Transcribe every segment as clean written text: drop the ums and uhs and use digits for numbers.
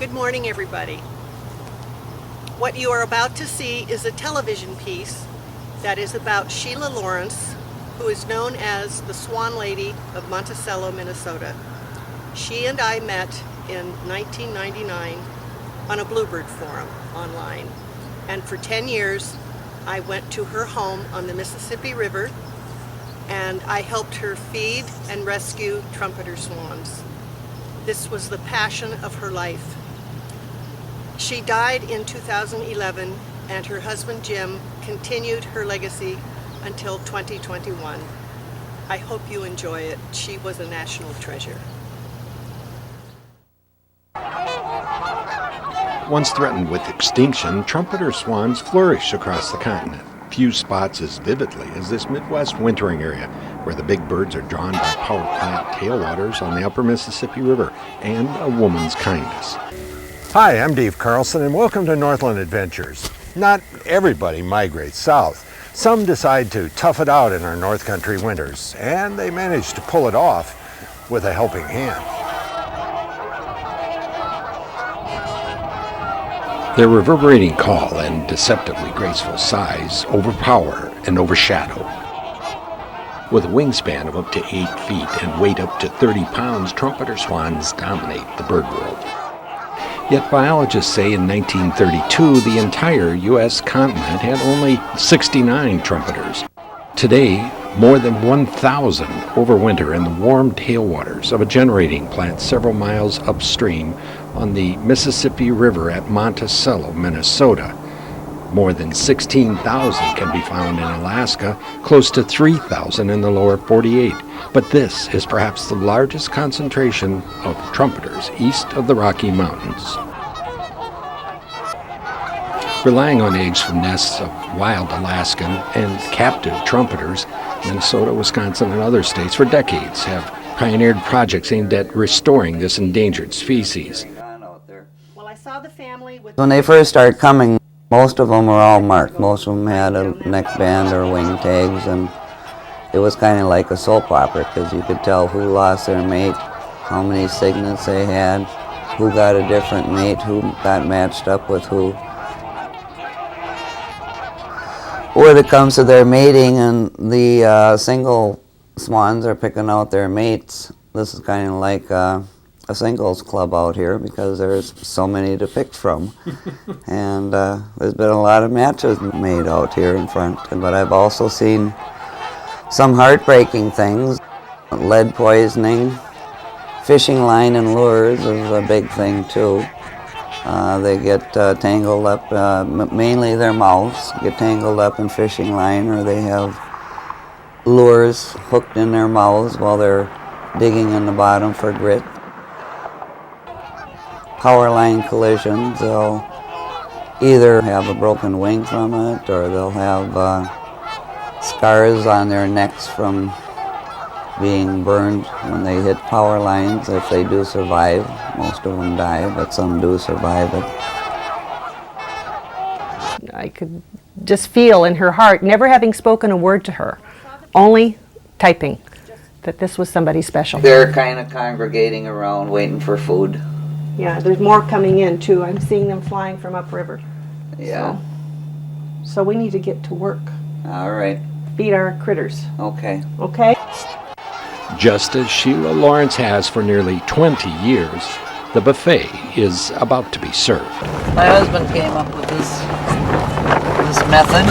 Good morning, everybody. What you are about to see is a television piece that is about Sheila Lawrence, who is known as the Swan Lady of Monticello, Minnesota. She and I met in 1999 on a Bluebird forum online, and for 10 years I went to her home on the Mississippi River and I helped her feed and rescue trumpeter swans. This was the passion of her life. She died in 2011, and her husband Jim continued her legacy until 2021. I hope you enjoy it. She was a national treasure. Once threatened with extinction, trumpeter swans flourish across the continent. Few spots as vividly as this Midwest wintering area, where the big birds are drawn by power plant tailwaters on the upper Mississippi River and a woman's kindness. Hi, I'm Dave Carlson, and welcome to Northland Adventures. Not everybody migrates south. Some decide to tough it out in our North Country winters, and they manage to pull it off with a helping hand. Their reverberating call and deceptively graceful size overpower and overshadow. With a wingspan of up to 8 feet and weight up to 30 pounds, trumpeter swans dominate the bird world. Yet biologists say in 1932 the entire U.S. continent had only 69 trumpeters. Today, more than 1,000 overwinter in the warm tailwaters of a generating plant several miles upstream on the Mississippi River at Monticello, Minnesota. More than 16,000 can be found in Alaska, close to 3,000 in the lower 48. But this is perhaps the largest concentration of trumpeters east of the Rocky Mountains. Relying on eggs from nests of wild Alaskan and captive trumpeters, Minnesota, Wisconsin, and other states for decades have pioneered projects aimed at restoring this endangered species. Well, I saw the family with... When they first started coming, most of them were all marked. Most of them had a neckband or wing tags, and it was kind of like a soap opera because you could tell who lost their mate, how many signets they had, who got a different mate, who got matched up with who. When it comes to their mating and the single swans are picking out their mates, this is kind of like a singles club out here because there's so many to pick from. And there's been a lot of matches made out here in front. But I've also seen some heartbreaking things. Lead poisoning, fishing line and lures is a big thing too. They get tangled up, mainly their mouths get tangled up in fishing line, or they have lures hooked in their mouths while they're digging in the bottom for grit. Power line collisions, they'll either have a broken wing from it, or they'll have scars on their necks from being burned when they hit power lines. If they do survive, most of them die, but some do survive it. I could just feel in her heart, never having spoken a word to her, only typing, that this was somebody special. They're kind of congregating around waiting for food. Yeah, there's more coming in too. I'm seeing them flying from upriver. Yeah. So we need to get to work. All right. Feed our critters. Okay. Okay? Just as Sheila Lawrence has for nearly 20 years, the buffet is about to be served. My husband came up with this method.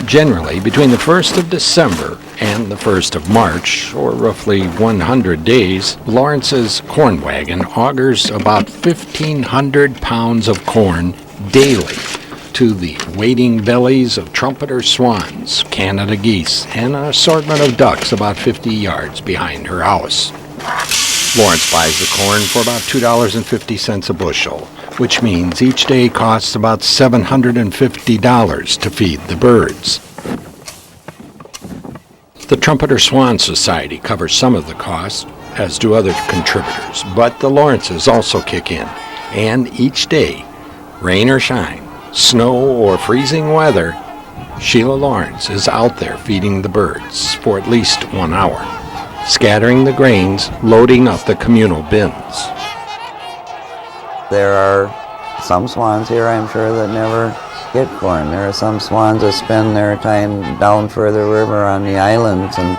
Generally, between the 1st of December and the 1st of March, or roughly 100 days, Lawrence's corn wagon augers about 1,500 pounds of corn daily to the waiting bellies of trumpeter swans, Canada geese, and an assortment of ducks about 50 yards behind her house. Lawrence buys the corn for about $2.50 a bushel, which means each day costs about $750 to feed the birds. The Trumpeter Swan Society covers some of the costs, as do other contributors, but the Lawrences also kick in, and each day, rain or shine, snow or freezing weather, Sheila Lawrence is out there feeding the birds for at least 1 hour, scattering the grains, loading up the communal bins. There are some swans here, I'm sure, that never get corn. There are some swans that spend their time down further river on the islands and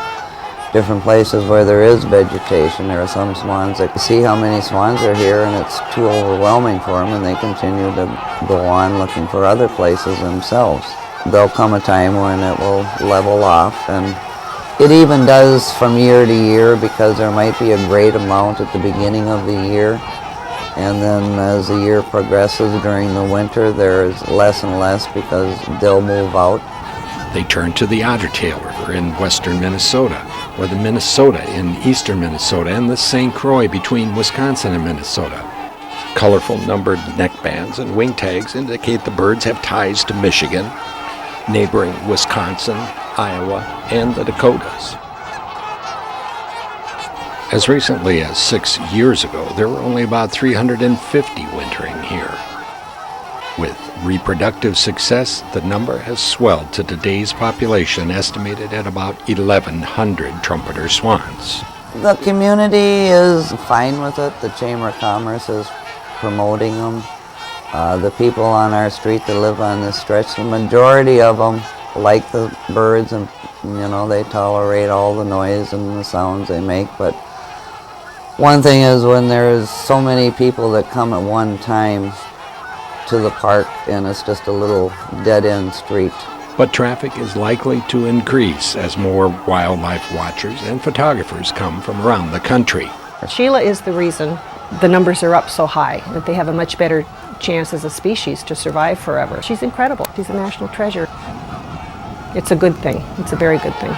different places where there is vegetation. There are some swans that see how many swans are here and it's too overwhelming for them, and they continue to go on looking for other places themselves. There'll come a time when it will level off, and it even does from year to year, because there might be a great amount at the beginning of the year, and then as the year progresses during the winter, there's less and less because they'll move out. They turn to the Otter Tail River in western Minnesota, or the Minnesota in eastern Minnesota, and the St. Croix between Wisconsin and Minnesota. Colorful numbered neckbands and wing tags indicate the birds have ties to Michigan, neighboring Wisconsin, Iowa, and the Dakotas. As recently as 6 years ago, there were only about 350 wintering here. With reproductive success, the number has swelled to today's population estimated at about 1,100 trumpeter swans. The community is fine with it. The Chamber of Commerce is promoting them. The people on our street that live on this stretch, the majority of them like the birds, and they tolerate all the noise and the sounds they make. But one thing is, when there's so many people that come at one time to the park, and it's just a little dead-end street. But traffic is likely to increase as more wildlife watchers and photographers come from around the country. Sheila is the reason the numbers are up so high, that they have a much better chance as a species to survive forever. She's incredible. She's a national treasure. It's a good thing. It's a very good thing.